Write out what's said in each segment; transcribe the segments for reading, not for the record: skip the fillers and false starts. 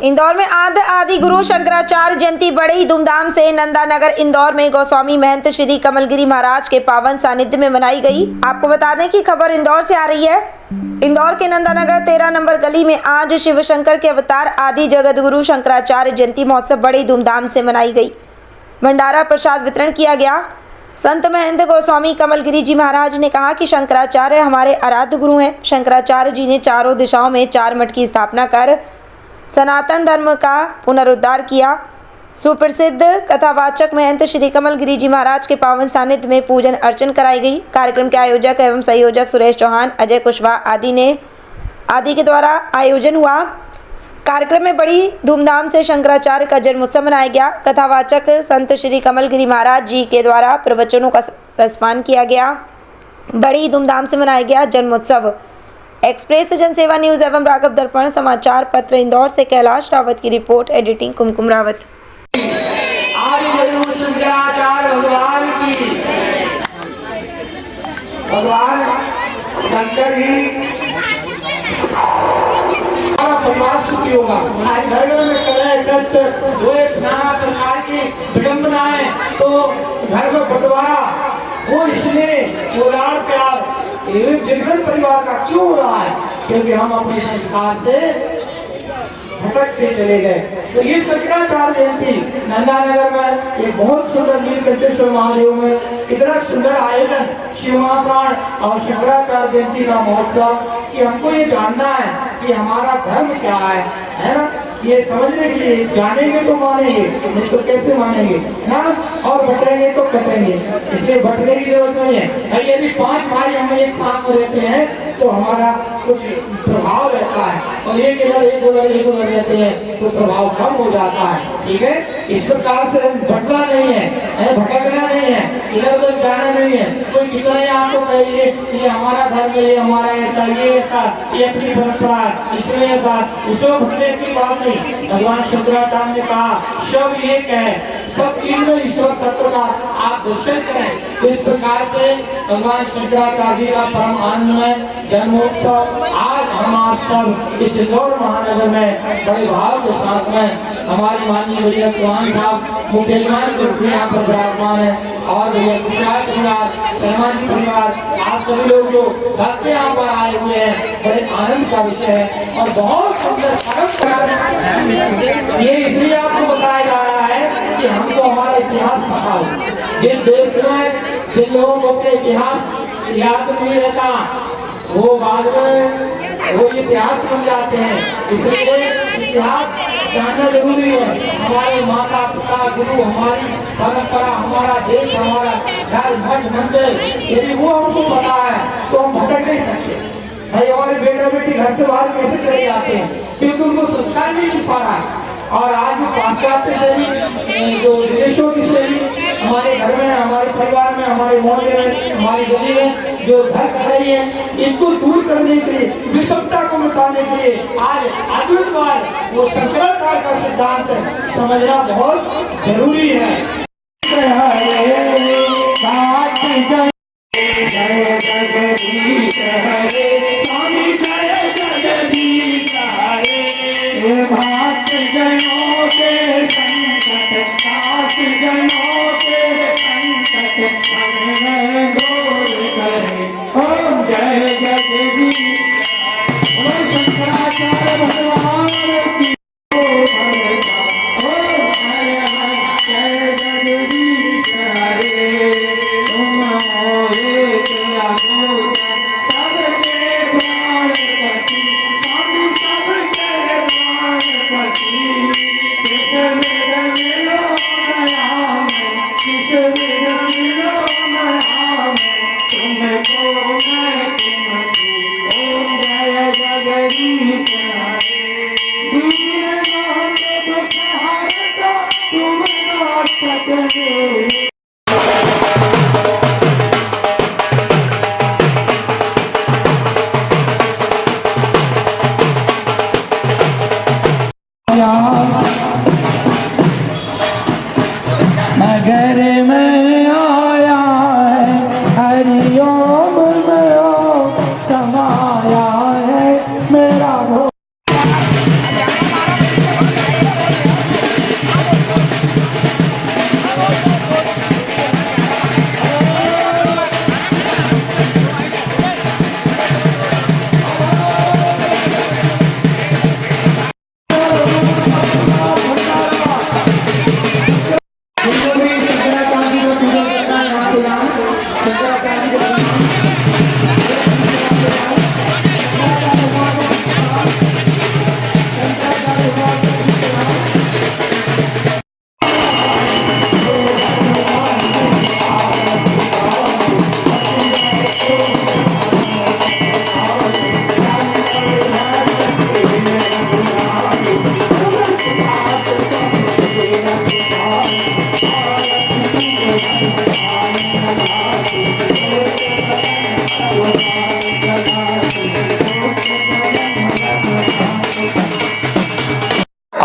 इंदौर में आदि गुरु शंकराचार्य जयंती बड़े ही धूमधाम से नंदानगर इंदौर में गोस्वामी महंत श्री कमलगिरी महाराज के पावन सानिध्य में मनाई गई। आपको बता दें कि खबर इंदौर से आ रही है। इंदौर के नंदानगर 13 नंबर गली में आज शिव शंकर के अवतार आदि जगत गुरु शंकराचार्य जयंती महोत्सव बड़े ही धूमधाम से मनाई गई। भंडारा प्रसाद वितरण किया गया। संत महंत गोस्वामी कमलगिरी जी महाराज ने कहा कि शंकराचार्य हमारे आराध्य गुरु हैं। शंकराचार्य जी ने चारों दिशाओं में 4 मठ की स्थापना कर सनातन धर्म का पुनरुद्धार किया। सुप्रसिद्ध कथावाचक महंत श्री कमलगिरी जी महाराज के पावन सानिध्य में पूजन अर्चन कराई गई। कार्यक्रम के आयोजक एवं संयोजक सुरेश चौहान, अजय कुशवाहा आदि के द्वारा आयोजन हुआ। कार्यक्रम में बड़ी धूमधाम से शंकराचार्य का जन्मोत्सव मनाया गया। कथावाचक संत श्री कमलगिरी महाराज जी के द्वारा प्रवचनों का रसपान किया गया। बड़ी धूमधाम से मनाया गया जन्मोत्सव। एक्सप्रेस जनसेवा न्यूज एवं राघव दर्पण समाचार पत्र इंदौर से कैलाश रावत की रिपोर्ट, एडिटिंग कुमकुम रावत। भगवान शंकर ही परिवार सुखी होगा। आज घर घर में कलह कष्ट द्वेष नाना प्रकार की विडंबनाएं तो घर में बंटवारा वो इसलिए वो लाड़ प्यार निर्धन परिवार का क्यों हो रहा है? क्योंकि हम अपने संस्कार से भटकते चले गए। तो ये शंकराचार्य जयंती नंदानगर में एक बहुत सुंदर नीलकंठेश्वर महादेव में इतना सुंदर आयोजन शिव महाप्राण और शंकराचार्य जयंती का महोत्सव कि हमको ये जानना है कि हमारा धर्म क्या है ना? ये समझने के लिए जानेंगे तो मानेंगे, नहीं तो कैसे मानेंगे ना? और बटेंगे तो कटेंगे, इसलिए बटने की जरूरत नहीं है। भाई यदि 5 भाई हम एक साथ में रहते हैं तो हमारा कुछ प्रभाव रहता है, और एक उधर रहते हैं तो प्रभाव कम हो जाता है। ठीक है, इस प्रकार से बटना नहीं है, भटकना नहीं है, इधर उधर जाना नहीं है। कोई कितना ही आपको कहिए ये हमारा धर्म है, ये हमारा ऐसा, ये ऐसा, ये अपनी परंपरा है, इसमें ऐसा, उसमें भटकने की बात नहीं। भगवान शंकराचार्य ने कहा सब एक है, सब चीज में ईश्वर तत्व का आप दर्शन करें। इस प्रकार से भगवान शंकराचार्य का परम आनंदमय जन्मोत्सव आज हम आप सब इस इंदौर महानगर में बड़े भाव के साथ में हमारे माननीय भैया चौहान साहब मुख्य यहाँ पर विराजमान है, और भैया विश्वास परिवार, सलमान परिवार, आप सभी लोग जो भक्त यहाँ पर आए हुए हैं, बड़े आनंद का विषय है और बहुत सुंदर ये इसलिए आपको बताया जा रहा है कि हमको हमारा इतिहास पता हो। जिस देश में जिन लोगों को अपने इतिहास याद नहीं रहता वो बाद में वो इतिहास बन जाते हैं। इसलिए इतिहास जानना जरूरी है। हमारे माता पिता गुरु, हमारी परंपरा, हमारा देश, हमारा घर मठ मंदिर, यदि वो हमको पता है तो हम भटक नहीं सकते। भाई हमारे बेटा बेटी घर से बाहर कैसे चले जाते हैं? क्योंकि उनको संस्कार नहीं मिल पा रहा है। और आज जो पाश्चात्य शैली, जो विदेशों की शैली हमारे घर में, हमारे परिवार में, हमारे मोहल्ले में, हमारी गली में जो घर कर रही है, इसको दूर करने के लिए, विषमता को मिटाने के लिए आज अद्वैतवाद वो शंकराचार्य का सिद्धांत समझना बहुत जरूरी है। जय जगदीश हरे स्वामी, जय जगदीश हरे। भक्त जनों के संकट, दास जनों के संकट हरण दूर करे। ओम जय जगदीश, ओम शंकराचार्य भगवान की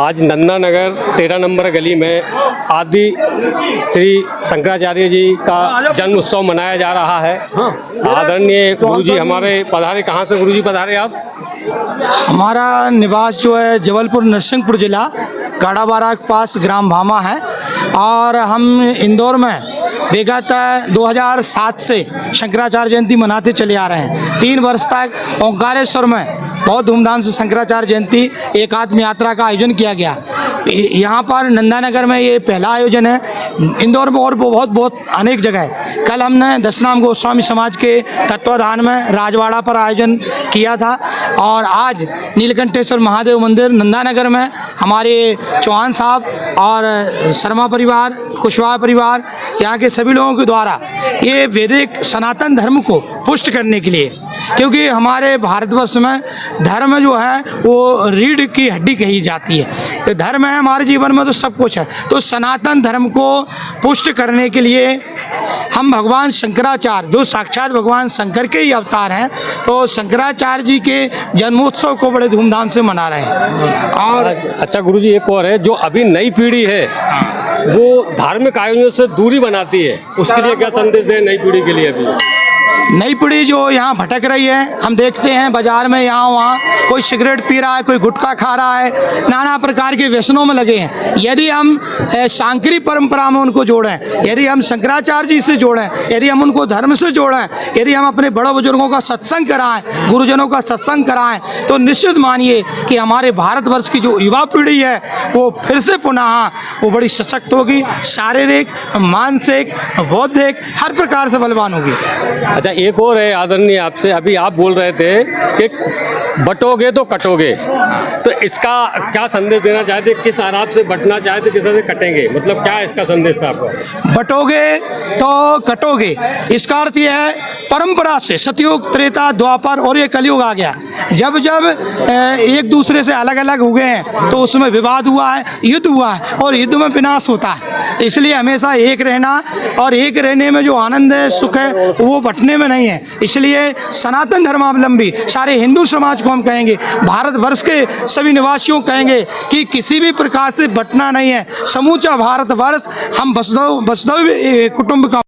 आज नंदा नगर 13 नंबर गली में आदि श्री शंकराचार्य जी का जन्म उत्सव मनाया जा रहा है। आदरणीय गुरुजी हमारे पधारे। कहाँ से गुरुजी पधारे आप? हमारा निवास जो है जबलपुर नरसिंहपुर जिला गाड़ाबारा के पास ग्राम भामा है और हम इंदौर में विगत 2007 से शंकराचार्य जयंती मनाते चले आ रहे हैं। 3 वर्ष तक ओंकारेश्वर में बहुत धूमधाम से शंकराचार्य जयंती एकात्म यात्रा का आयोजन किया गया। यहाँ पर नंदानगर में ये पहला आयोजन है। इंदौर में और बहुत अनेक जगह है। कल हमने दशनाम गोस्वामी समाज के तत्वाधान में राजवाड़ा पर आयोजन किया था और आज नीलकंठेश्वर महादेव मंदिर नंदानगर में हमारे चौहान साहब और शर्मा परिवार, कुशवाहा परिवार, यहाँ के सभी लोगों के द्वारा ये वैदिक सनातन धर्म को पुष्ट करने के लिए, क्योंकि हमारे भारतवर्ष में धर्म जो है वो रीढ़ की हड्डी कही जाती है। तो धर्म है हमारे जीवन में तो सब कुछ है। तो सनातन धर्म को पुष्ट करने के लिए हम भगवान शंकराचार्य, जो साक्षात भगवान शंकर के ही अवतार हैं, तो शंकराचार्य जी के जन्मोत्सव को बड़े धूमधाम से मना रहे हैं। और अच्छा गुरुजी, एक और है, जो अभी नई पीढ़ी है वो धार्मिक आयोजनों से दूरी बनाती है, उसके लिए क्या संदेश दें नई पीढ़ी के लिए? अभी नई पीढ़ी जो यहाँ भटक रही है, हम देखते हैं बाजार में यहाँ वहाँ कोई सिगरेट पी रहा है, कोई गुटखा खा रहा है, नाना प्रकार के व्यसनों में लगे हैं। यदि हम शांकरी परंपरा में उनको जोड़ें, यदि हम शंकराचार्य जी से जोड़ें, यदि हम उनको धर्म से जोड़ें, यदि हम अपने बड़े बुजुर्गों का सत्संग कराएं, गुरुजनों का सत्संग कराएं, तो निश्चित मानिए कि हमारे भारतवर्ष की जो युवा पीढ़ी है वो फिर से पुनः वो बड़ी सशक्त होगी, शारीरिक, मानसिक, बौद्धिक, हर प्रकार से बलवान होगी। अच्छा, एक और है आदरणीय आपसे, अभी आप बोल रहे थे कि बटोगे तो कटोगे, तो इसका क्या संदेश देना चाहते? किस आराप से बटना चाहते, किस तरह से कटेंगे, मतलब क्या इसका संदेश था आपका? बटोगे तो कटोगे, इसका अर्थ यह है परंपरा से सतयुग, त्रेता, द्वापर और ये कलयुग आ गया। जब जब एक दूसरे से अलग अलग हो गए हैं तो उसमें विवाद हुआ है, युद्ध हुआ है और युद्ध में विनाश होता है। तो इसलिए हमेशा एक रहना और एक रहने में जो आनंद है, सुख है, वो बटने में नहीं है। इसलिए सनातन धर्मावलंबी सारे हिंदू समाज को हम कहेंगे, भारतवर्ष के सभी निवासियों को कहेंगे कि किसी भी प्रकार से बटना नहीं है। समूचा भारतवर्ष हम वसुधैव कुटुंब का